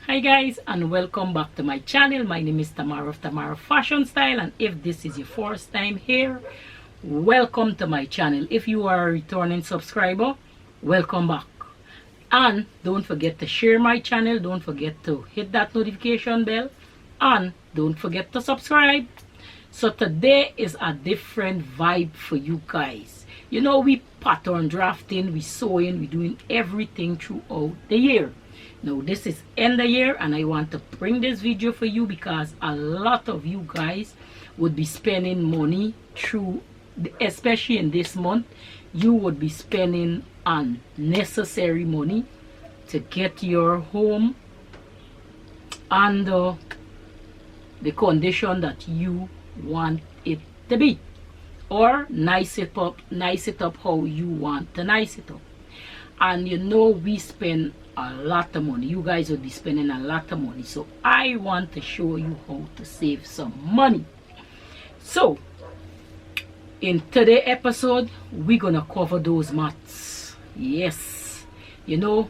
Hi guys, and welcome back to my channel. My name is Tamara of Tamara Fashion Style, and if this is your first time here, welcome to my channel. If you are a returning subscriber, welcome back. And don't forget to share my channel, don't forget to hit that notification bell, and don't forget to subscribe. So today is a different vibe for you guys. You know, we pattern drafting, we sewing, we doing everything throughout the year. Now this is end of year, and I want to bring this video for you because a lot of you guys would be spending money through, especially in this month, you would be spending unnecessary money to get your home under the condition that you want it to be, or nice it up how you want to nice it up. And you know, we spend a lot of money. You guys will be spending a lot of money, so I want to show you how to save some money. So in today's episode, we're gonna cover those mats. Yes, you know,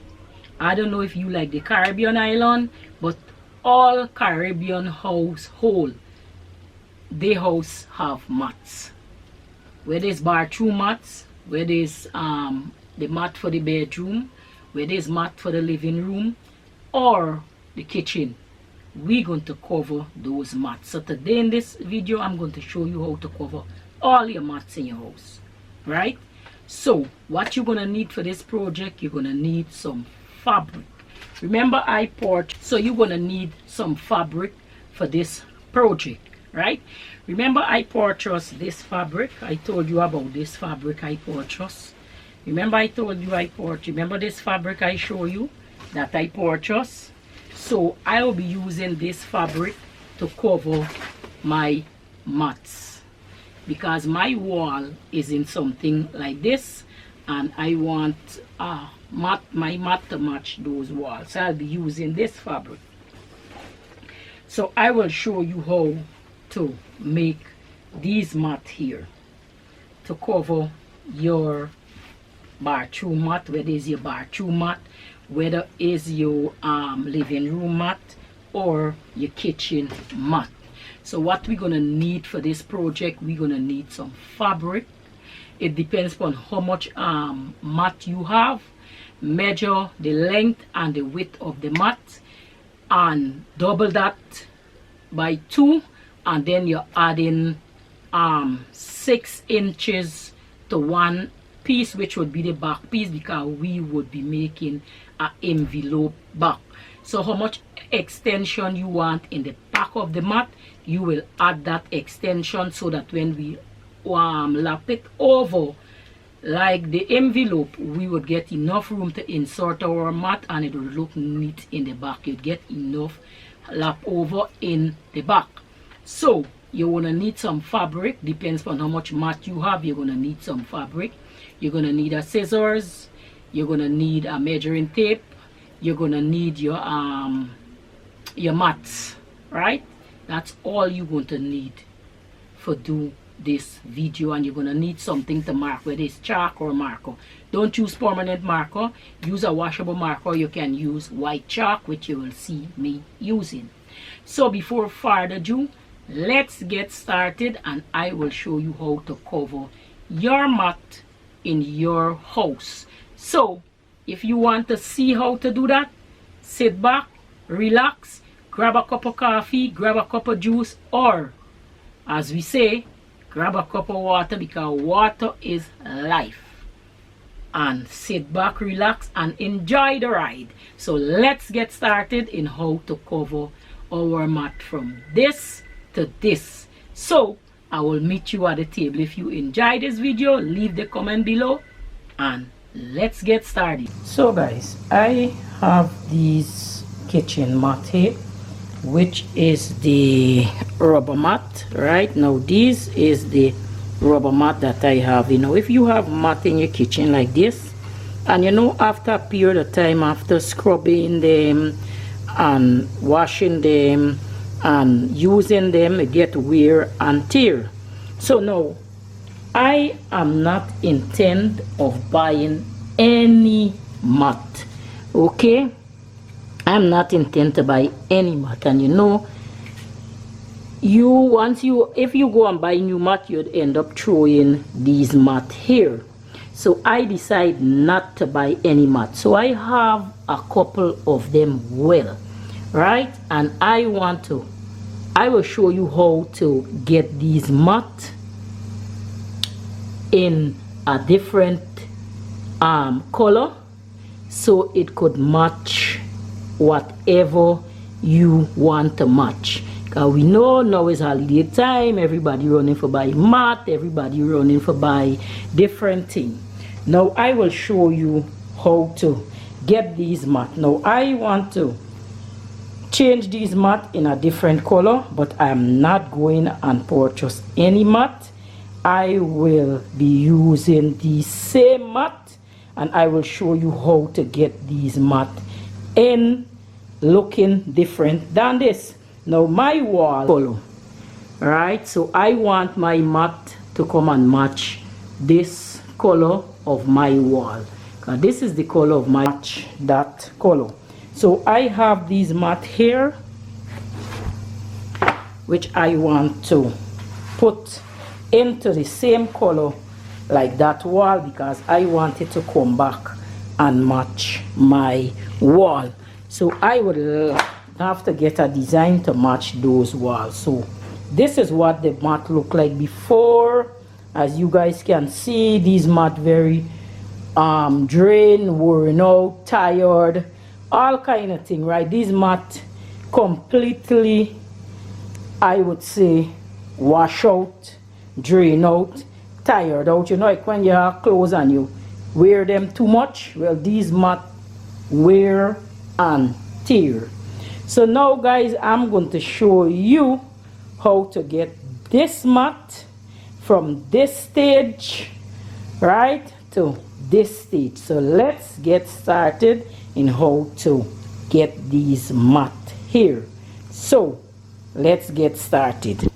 I don't know if you like the Caribbean island, but all Caribbean household, they house have mats. Whether it's bathroom mats, whether it's the mat for the bedroom, whether it's mat for the living room or the kitchen, we're going to cover those mats. So today in this video, I'm going to show you how to cover all your mats in your house, right? So what you're going to need for this project, you're going to need some fabric. Remember, I poured, so you're going to need some fabric for this project, right? Remember, I purchased this fabric. I told you about this fabric I purchased. Remember, I told you remember this fabric I show you that I purchased? So I will be using this fabric to cover my mats because my wall is in something like this, and I want my mat to match those walls. So I'll be using this fabric. So I will show you how to make these mats here to cover your bathroom mat, whether it's your bathroom mat, whether it's your living room mat or your kitchen mat. So what we're gonna need for this project, we're gonna need some fabric. It depends upon how much mat you have. Measure the length and the width of the mat and double that by 2, and then you're adding 6 inches to one piece, which would be the back piece, because we would be making an envelope back. So how much extension you want in the back of the mat, you will add that extension, so that when we lap it over like the envelope, we would get enough room to insert our mat and it will look neat in the back. You'd get enough lap over in the back. So you want to need some fabric. Depends on how much mat you have, you're going to need some fabric. You're going to need a scissors, you're going to need a measuring tape, you're going to need your mats, right? That's all you're going to need for do this video. And you're going to need something to mark, whether it's chalk or marker. Don't use permanent marker, use a washable marker. You can use white chalk, which you will see me using. So before further ado, let's get started, and I will show you how to cover your mat in your house. So if you want to see how to do that, sit back, relax, grab a cup of coffee, grab a cup of juice, or as we say, grab a cup of water, because water is life. And sit back, relax, and enjoy the ride. So let's get started in how to cover our mat from this to this. So I will meet you at the table. If you enjoy this video, leave the comment below, and let's get started. So guys, I have these kitchen mat here, which is the rubber mat. Right now, this is the rubber mat that I have. You know, if you have mat in your kitchen like this, and you know, after a period of time, after scrubbing them and washing them and using them, get wear and tear. So now I am not intent of buying any mat, okay? I'm not intent to buy any mat. And you know, if you go and buy new mat, you'd end up throwing these mat here. So I decide not to buy any mat. So I have a couple of them, well, right? And I will show you how to get these mat in a different color, so it could match whatever you want to match. Because we know now is holiday time, everybody running for buy mat, everybody running for buy different thing. Now I will show you how to get these mat. Now I want to change these mat in a different color, but I'm not going and purchase any mat. I will be using the same mat, and I will show you how to get these mat in looking different than this. Now my wall color, right? So I want my mat to come and match this color of my wall. This is the color of my match, that color. So I have these mat here, which I want to put into the same color like that wall, because I want it to come back and match my wall. So I would have to get a design to match those walls. So this is what the mat look like before. As you guys can see, these mat very drained, worn out, tired, all kind of thing, right? These mat completely, I would say, wash out, drain out, tired out. You know, like when you have clothes and you wear them too much, well, these mat wear and tear. So now guys, I'm going to show you how to get this mat from this stage right to this stage. So let's get started in how to get these mat here. So let's get started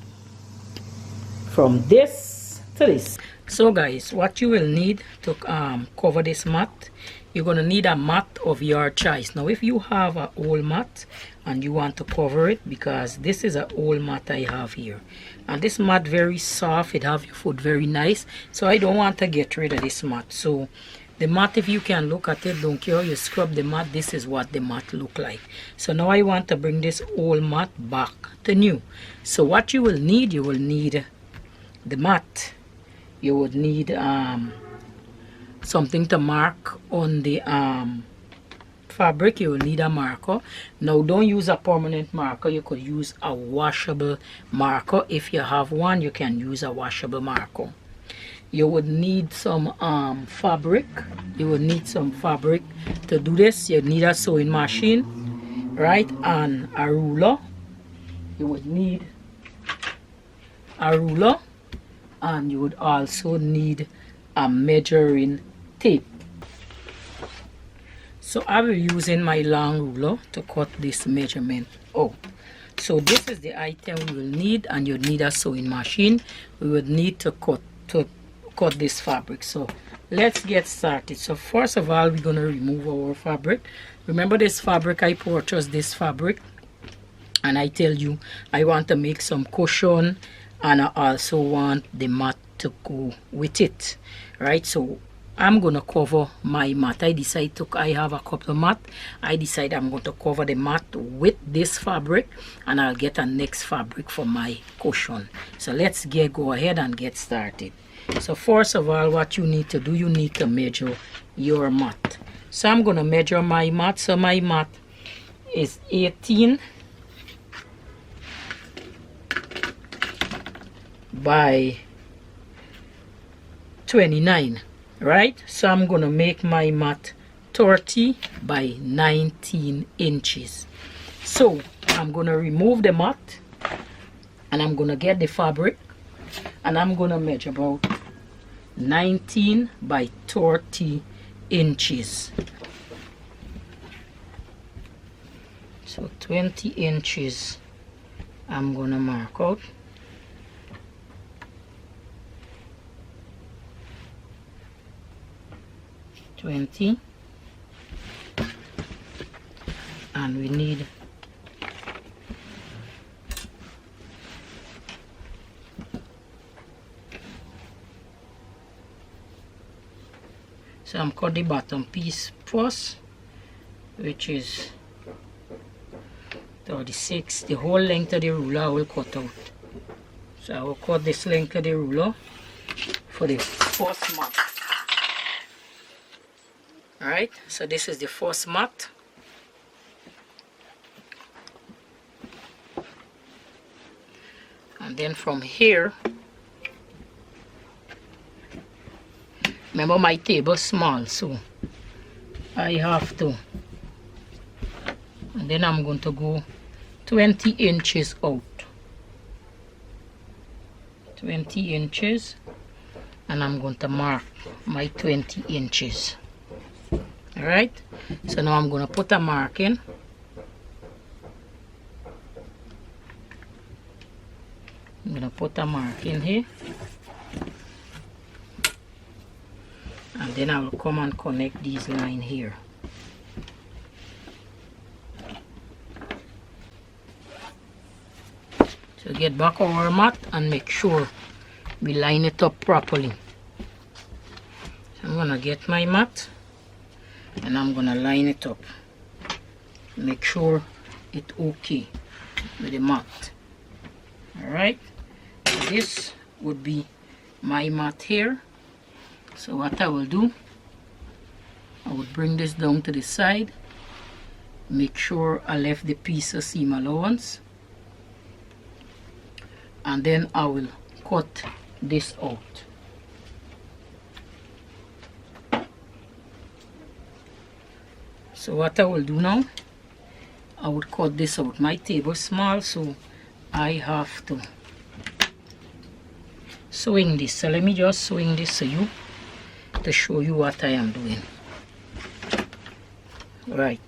from this to this. So guys, what you will need to cover this mat, you're going to need a mat of your choice. Now if you have an old mat and you want to cover it, because this is an old mat I have here, and this mat very soft, it have your foot very nice, so I don't want to get rid of this mat. So the mat, if you can look at it, don't care how you scrub the mat, this is what the mat look like. So now I want to bring this old mat back to new. So what you will need the mat, you would need something to mark on the fabric. You will need a marker. Now don't use a permanent marker, you could use a washable marker. If you have one, you can use a washable marker. You would need some fabric. You would need some fabric to do this. You need a sewing machine, right, and a ruler. You would need a ruler, and you would also need a measuring tape. So I will be using my long ruler to cut this measurement out. So this is the item we will need, and you need a sewing machine. We would need to cut this fabric. So let's get started. So first of all, we're going to remove our fabric. Remember this fabric, I purchased this fabric, and I tell you I want to make some cushion, and I also want the mat to go with it, right? So I'm gonna cover my mat. I have a couple of mat. I decide I'm going to cover the mat with this fabric, and I'll get a next fabric for my cushion. So let's go ahead and get started. So first of all, what you need to do, you need to measure your mat. So I'm gonna measure my mat. So my mat is 18 by 29, right? So I'm gonna make my mat 30 by 19 inches. So I'm gonna remove the mat, and I'm gonna get the fabric, and I'm gonna measure about 19 by 30 inches. So 20 inches I'm gonna mark out. and we need so I'm cut the bottom piece first, which is 36. The whole length of the ruler I will cut out. So I will cut this length of the ruler for the first mat. Alright, so this is the first mat. And then from here, remember my table small, so I have to, and then I'm going to go 20 inches out. 20 inches, and I'm going to mark my 20 inches. Alright, so now I'm going to put a mark in. I'm going to put a mark in here, and then I will come and connect these lines here. So get back our mat and make sure we line it up properly. So I'm going to get my mat and I'm going to line it up. Make sure it's okay with the mat. Alright, so this would be my mat here. So what I will do, I would bring this down to the side, make sure I left the piece of seam allowance, and then I will cut this out. So what I will do now, I would cut this out. My table is small, so I have to swing this. So let me just swing this to show you what I am doing. Right,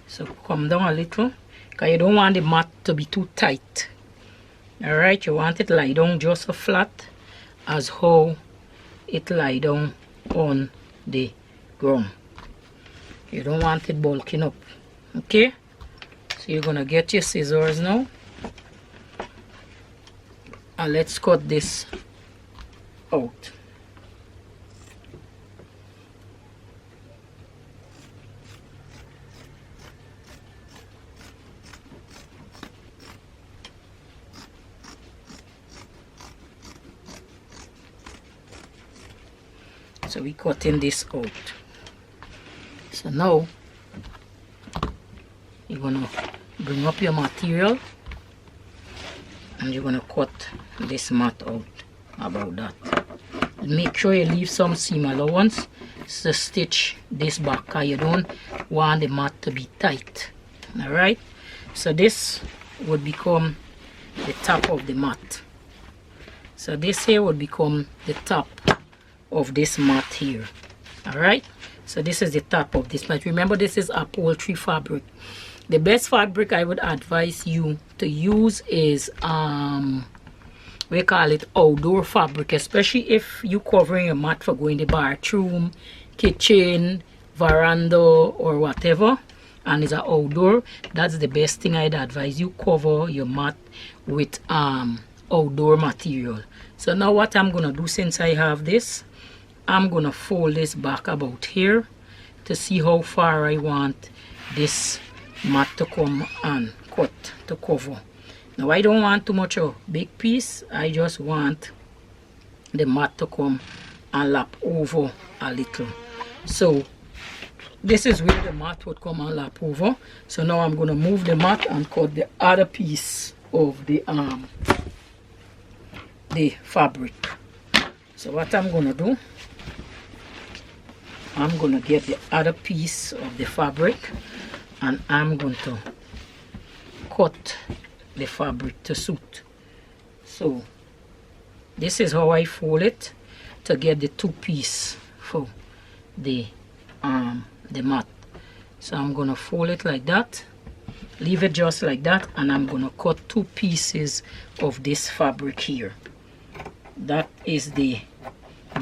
so come down a little, because you don't want the mat to be too tight. Alright, you want it lie down just so flat as how it lie down on the ground. You don't want it bulking up. Okay, so you're gonna get your scissors now, and let's cut this out. So we cutting this out. So now you're gonna bring up your material and you're gonna cut this mat out about that. Make sure you leave some seam allowance to stitch this back, because you don't want the mat to be tight. Alright, so this would become the top of the mat. So this here would become the top of this mat here. Alright, so this is the top of this mat. Remember, this is upholstery fabric. The best fabric I would advise you to use is we call it outdoor fabric, especially if you covering a mat for going to the bathroom, kitchen, veranda, or whatever, and it's an outdoor. That's the best thing I'd advise you, cover your mat with outdoor material. So now what I'm gonna do, since I have this, I'm gonna fold this back about here to see how far I want this mat to come and cut to cover. Now I don't want too much of a big piece, I just want the mat to come and lap over a little. So this is where the mat would come and lap over. So now I'm gonna move the mat and cut the other piece of the fabric. So what I'm gonna do, I'm gonna get the other piece of the fabric and I'm going to cut the fabric to suit. So this is how I fold it to get the two piece for the mat. So I'm gonna fold it like that, leave it just like that, and I'm gonna cut two pieces of this fabric here. That is the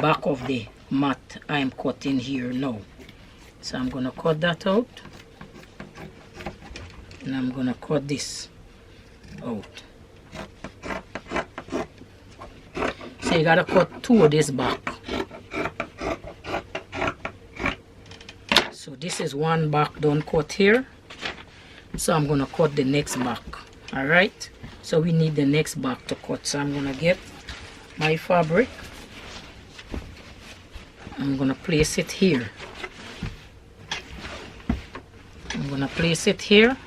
back of the mat I'm cutting here now. So I'm gonna cut that out. and I'm gonna cut this out. So you gotta cut 2 of this back. So this is one back done cut here. So I'm gonna cut the next back. Alright, so we need the next back to cut. So I'm gonna get my fabric. I'm gonna place it here. I'm gonna place it here,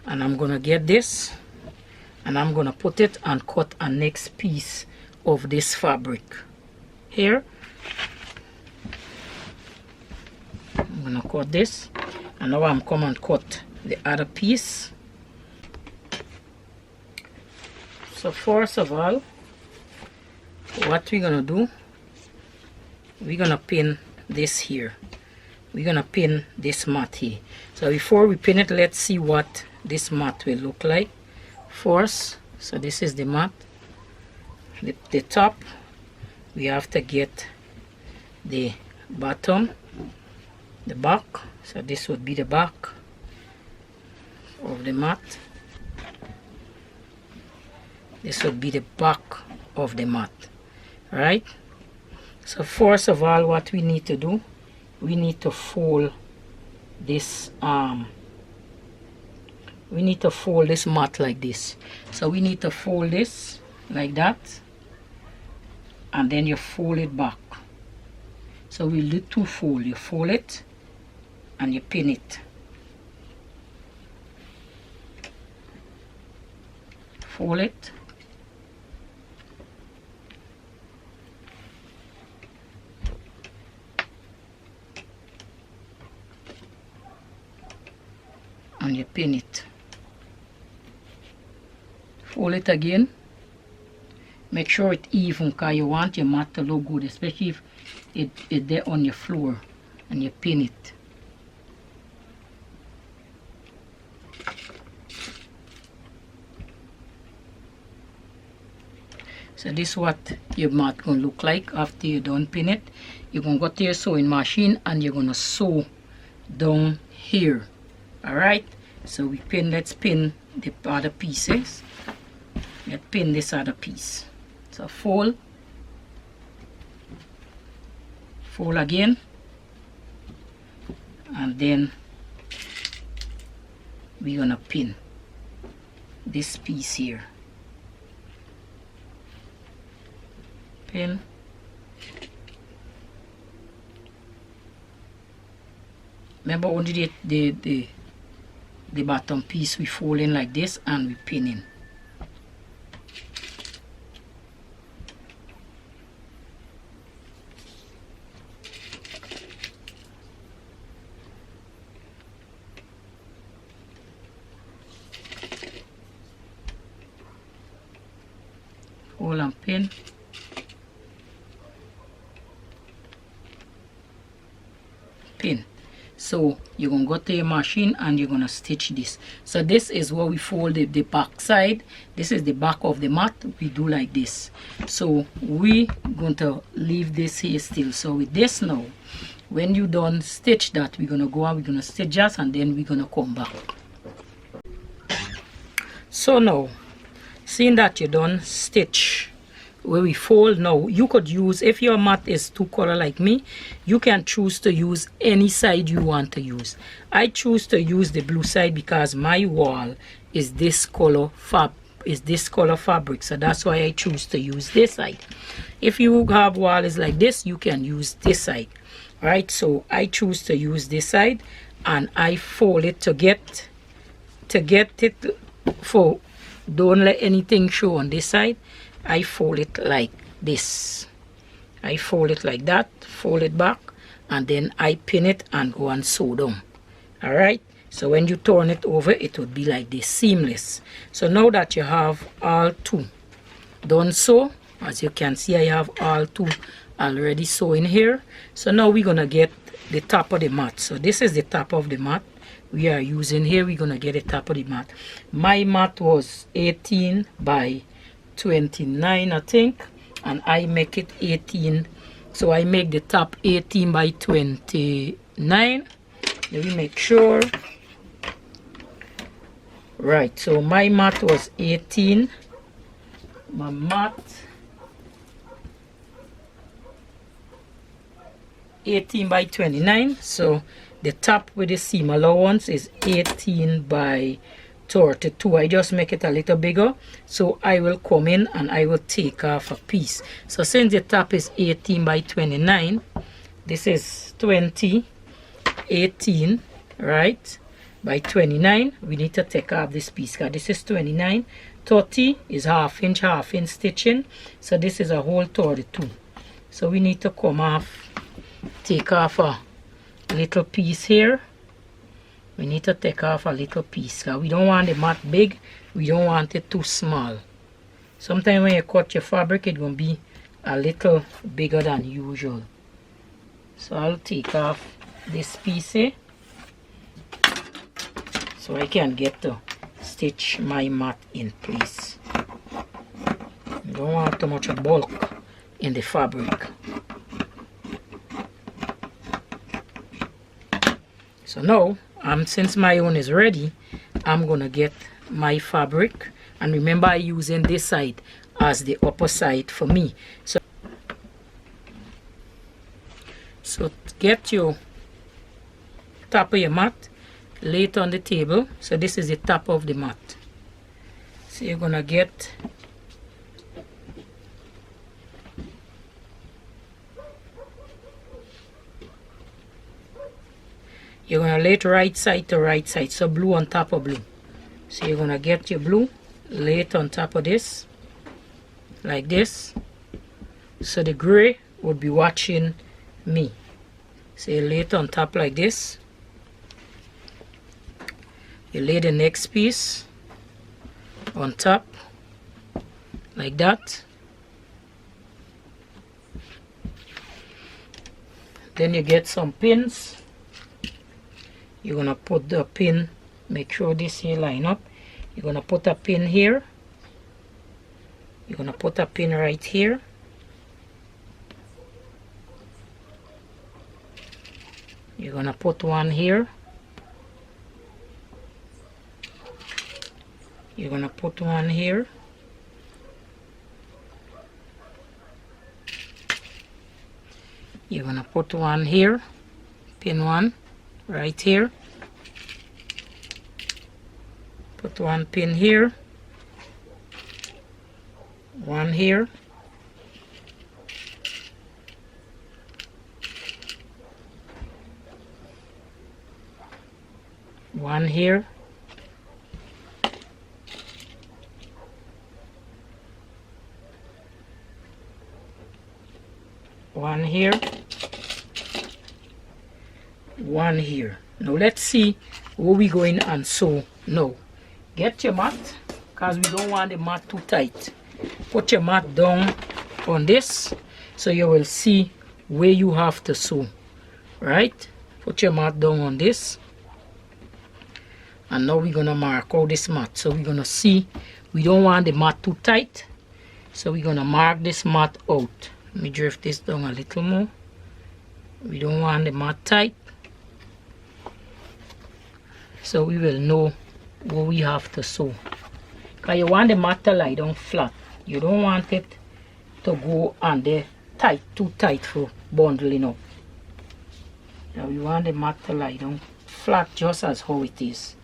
and I'm gonna get this, and I'm gonna put it and cut a next piece of this fabric here. I'm gonna cut this, and now I'm coming and cut the other piece. So first of all, what we're gonna do, we're gonna pin this here. We're gonna pin this mat here. So before we pin it, let's see what this mat will look like first. So this is the mat. The top, we have to get the bottom, the back. So this would be the back of the mat. This would be the back of the mat. Right? So first of all, what we need to do, we need to fold this mat like this. So we need to fold this like that, and then you fold it back. So we'll do 2 fold. You fold it and you pin it. Fold it. And you pin it. Fold it again. Make sure it's even, because you want your mat to look good, especially if it's there on your floor, and you pin it. So this is what your mat gonna look like after you done pin it. You're gonna go to your sewing machine and you're gonna sew down here. Alright, so we pin, let's pin the other pieces. Let's pin this other piece. So fold again, and then we're gonna pin this piece here. Pin. Remember, only the bottom piece we fold in like this and we pin in. Fold and pin. Pin. So you're gonna go to your machine and you're gonna stitch this. So this is what we fold the back side. This is the back of the mat. We do like this. So we going to leave this here still. So with this now, when you done stitch that, we're gonna go and we're gonna stitch just, and then we're gonna come back. So now, seeing that you done stitch where we fold, now you could use, if your mat is 2 color like me, you can choose to use any side you want to use. I choose to use the blue side because my wall is this color fabric, so that's why I choose to use this side. If you have wall is like this, you can use this side. Right, so I choose to use this side, and I fold it to get it for, don't let anything show on this side. I fold it like this. I fold it like that, fold it back, and then I pin it and go and sew down. Alright, so when you turn it over, it would be like this, seamless. So now that you have all 2 done sew, as you can see, I have all 2 already sewn here. So now we're gonna get the top of the mat. So this is the top of the mat we are using here. We're gonna get the top of the mat. My mat was 18 by 29, I think, and I make it 18, so I make the top 18 by 29, Let me make sure. Right, so my mat was 18. My mat 18 by 29. So the top with the seam allowance is 18 by 32. I just make it a little bigger, so I will come in and I will take off a piece. So since the top is 18 by 29, this is 20, 18, right, by 29. We need to take off this piece because this is 29. 30 is half inch stitching, so this is a whole 32. So we need to come off, take off a little piece here. We need to take off a little piece because we don't want the mat big, we don't want it too small. Sometimes when you cut your fabric, it's going to be a little bigger than usual. So I'll take off this piece here so I can get to stitch my mat in place. You don't want too much bulk in the fabric. So now, since my own is ready, I'm gonna get my fabric, and remember I'm using this side as the upper side for me. So get your top of your mat, lay it on the table. So this is the top of the mat. So you're gonna get lay it right side to right side, so blue on top of blue. So you're gonna get your blue, lay it on top of this like this, so the gray would be watching me. So you lay it on top like this. You lay the next piece on top like that. Then you get some pins. You're gonna put the pin, make sure this here line up. You're gonna put a pin here. You're gonna put a pin right here. You're gonna put one here. You're gonna put one here. You're gonna put one here, pin one right here. Put one pin here, one here, one here, one here, one here. Now let's see what we going and sew now. Get your mat, because we don't want the mat too tight. Put your mat down on this so you will see where you have to sew. Right? Put your mat down on this. And now we're gonna mark out this mat. So we're gonna see, we don't want the mat too tight, so we're gonna mark this mat out. Let me drift this down a little more. We don't want the mat tight, so we will know what we have to sew. Because you want the mat to lie down flat. You don't want it to go under tight, too tight for bundling up. Now you want the mat to lie down flat just as how it is.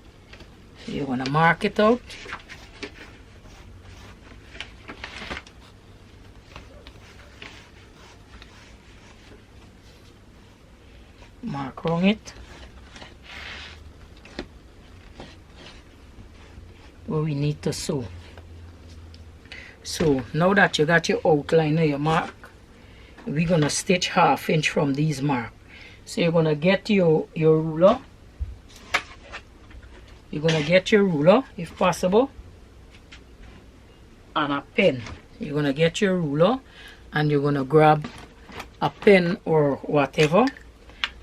So you're gonna mark it out. Mark on it. Where we need to sew. So now that you got your outline of your mark, we're gonna stitch 1/2 inch from these mark. So you're gonna get your ruler. You're gonna get your ruler if possible, and a pen. You're gonna get your ruler and you're gonna grab a pen or whatever,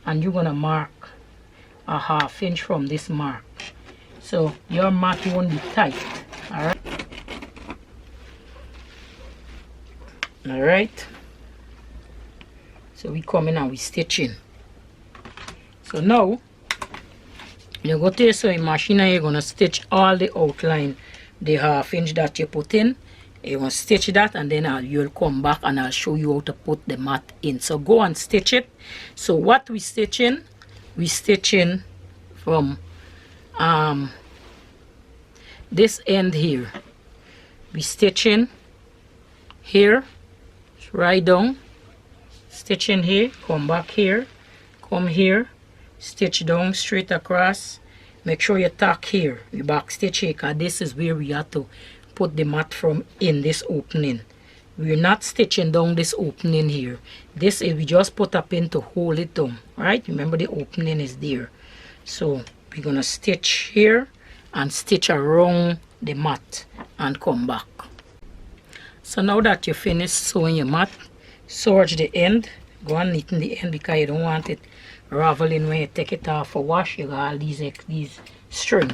and you're gonna mark 1/2 inch from this mark. So your mat won't be tight. Alright. Alright. So we come in and we stitch in. So now You go to your sewing machine and you're going to stitch all the outline, the half inch that you put in. You're going to stitch that, and then you'll come back and I'll show you how to put the mat in. So go and stitch it. So what we stitch in from this end here. We stitch in here, right down, stitch in here, come back here, come here, stitch down straight across. Make sure you tack here, we back stitch here, because this is where we have to put the mat from in this opening. We're not stitching down this opening here. This is we just put a pin to hold it down, right? Remember the opening is there. So we're gonna stitch here and stitch around the mat and come back. So now that you finish sewing your mat, serge the end. Go and neaten the end because you don't want it raveling when you take it off for wash. You got all these string.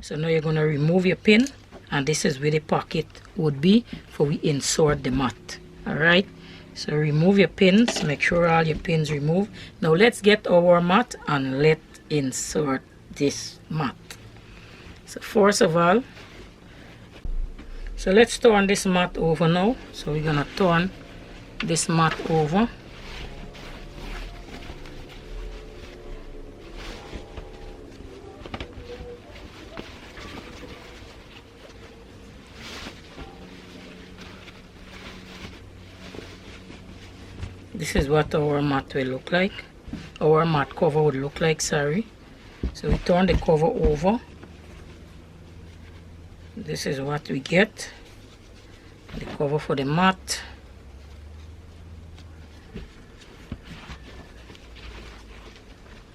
So now you're gonna remove your pin, and this is where the pocket would be for we insert the mat. Alright, so remove your pins, make sure all your pins remove. Now let's get our mat and let's insert this mat. So first of all, so let's turn this mat over now. So we're gonna turn this mat over. This is what our mat will look like. Our mat cover would look like, sorry. So we turn the cover over. This is what we get. The cover for the mat.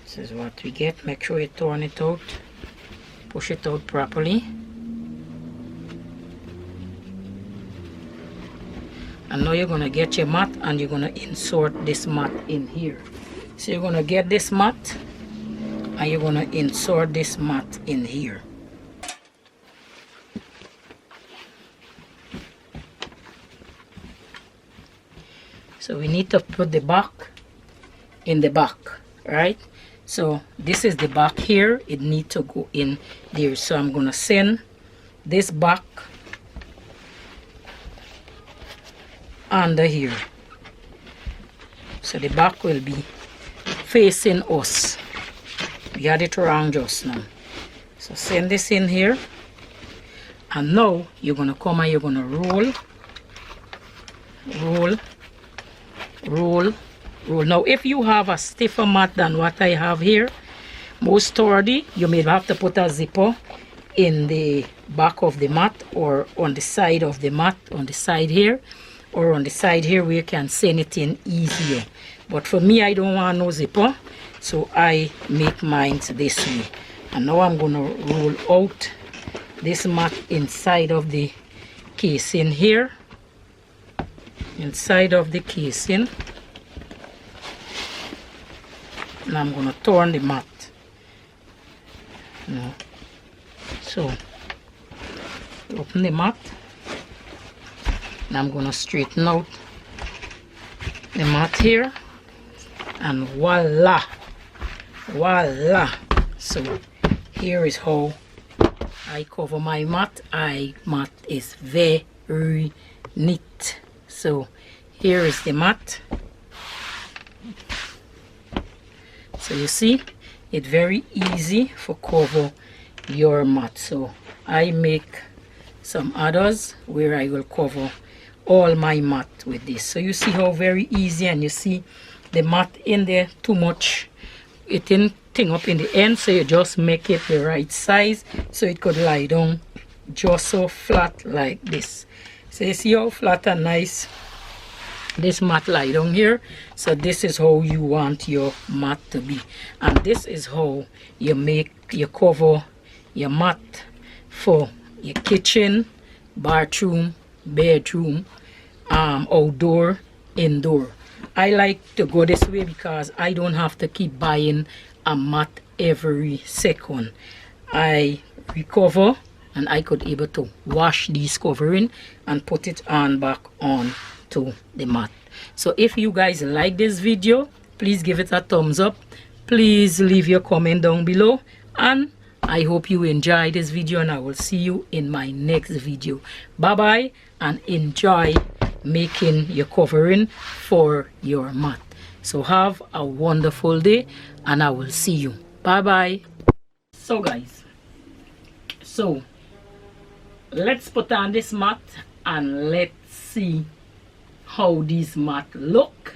This is what we get. Make sure you turn it out. Push it out properly. And now you're going to get your mat and you're going to insert this mat in here. So you're going to get this mat and you're going to insert this mat in here. So we need to put the back in the back, right? So this is the back here. It needs to go in there. So I'm going to send this back under here. So the back will be facing us. We had it wrong just now. So send this in here. And now you're going to come and you're going to roll, roll, roll, roll. Now if you have a stiffer mat than what I have here, more sturdy, you may have to put a zipper in the back of the mat or on the side of the mat, on the side here, or on the side here where you can send it in easier. But for me, I don't want no zipper, so I make mine this way. And now I'm going to roll out this mat inside of the casing here. Inside of the casing. And I'm going to turn the mat. Now, so, open the mat. And I'm going to straighten out the mat here. And voila. Voila. So, here is how I cover my mat. My mat is very neat. So, here is the mat. So you see, it's very easy for cover your mat. So I make some others where I will cover all my mat with this. So you see how very easy, and you see the mat in there too much. It didn't thing up in the end, so you just make it the right size so it could lie down just so flat like this. So you see how flat and nice this mat lie down here. So this is how you want your mat to be, and this is how you cover your mat for your kitchen, bathroom, bedroom, outdoor, indoor. I like to go this way because I don't have to keep buying a mat every second. I recover and I could able to wash these covering and put it on back on to the mat. So if you guys like this video, please give it a thumbs up. Please leave your comment down below And I hope you enjoy this video, and I will see you in my next video. Bye bye, and enjoy making your covering for your mat. So have a wonderful day, and I will see you. Bye bye. So guys, so let's put on this mat and let's see how this mat look,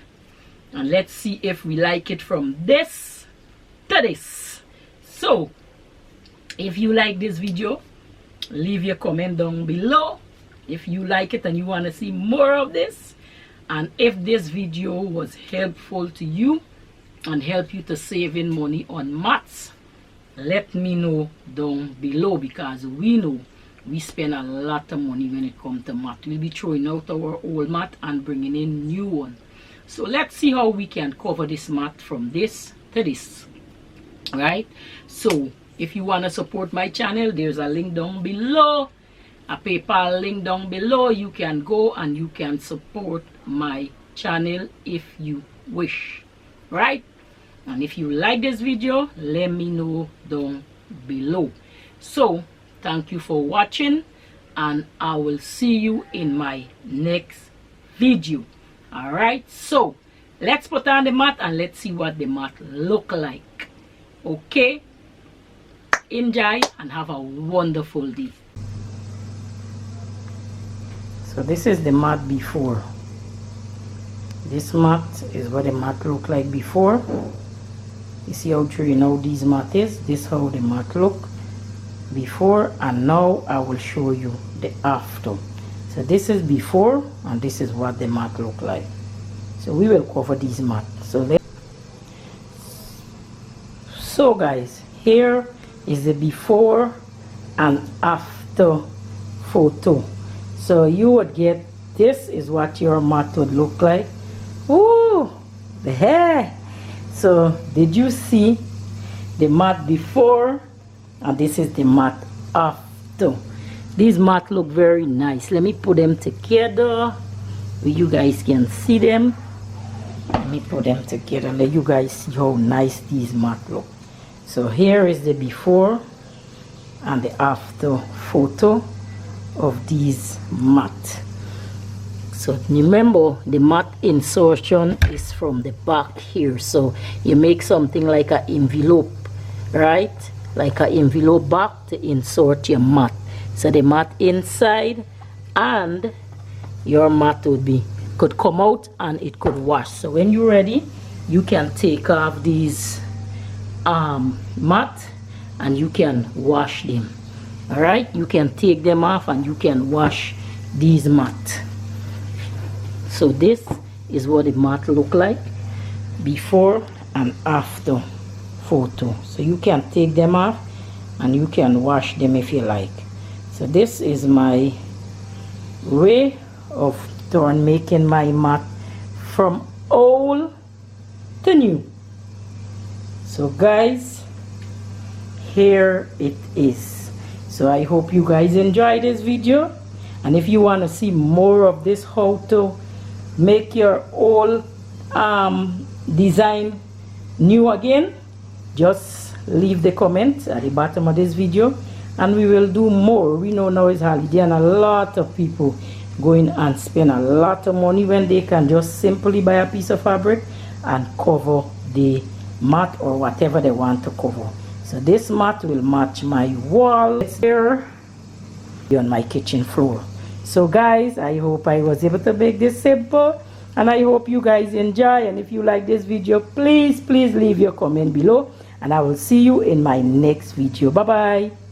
and let's see if we like it from this to this. So if you like this video, leave your comment down below if you like it and you want to see more of this. And if this video was helpful to you and help you to save in money on mats, let me know down below, because we know we spend a lot of money when it comes to mat. We'll be throwing out our old mat and bringing in new one. So let's see how we can cover this mat from this to this. Right? So if you want to support my channel, there's a link down below, a PayPal link down below. You can go and you can support my channel if you wish, right? And if you like this video, let me know down below. So thank you for watching, and I will see you in my next video. All right, so let's put on the mat and let's see what the mat look like. Okay, enjoy and have a wonderful day. So this is the mat before. This mat is what the mat look like before. You see how true now these mat is. This how the mat look before, and now I will show you the after. So this is before, and this is what the mat look like. So we will cover these mat. So guys, here is the before and after photo. So you would get, this is what your mat would look like. Ooh, the hair. So did you see the mat before, and this is the mat after? These mat look very nice. Let me put them together so you guys can see them. Let me put them together, let you guys see how nice these mat look. So here is the before and the after photo of these mat. So remember, the mat insertion is from the back here. So you make something like an envelope, right? Like an envelope back to insert your mat. So the mat inside, and your mat could come out and it could wash. So when you're ready, you can take off these mat and you can wash them. All right, you can take them off and you can wash these mat. So this is what the mat look like before and after photo. So you can take them off and you can wash them if you like. So this is my way of making my mat from old to new. So guys, here it is. So I hope you guys enjoy this video, and if you want to see more of this, how to make your old design new again, just leave the comment at the bottom of this video and we will do more. We know now is holiday and a lot of people going and spend a lot of money when they can just simply buy a piece of fabric and cover the mat or whatever they want to cover. So this mat will match my wall here on my kitchen floor. So guys, I hope I was able to make this simple, and I hope you guys enjoy. And if you like this video, please leave your comment below, and I will see you in my next video. Bye bye.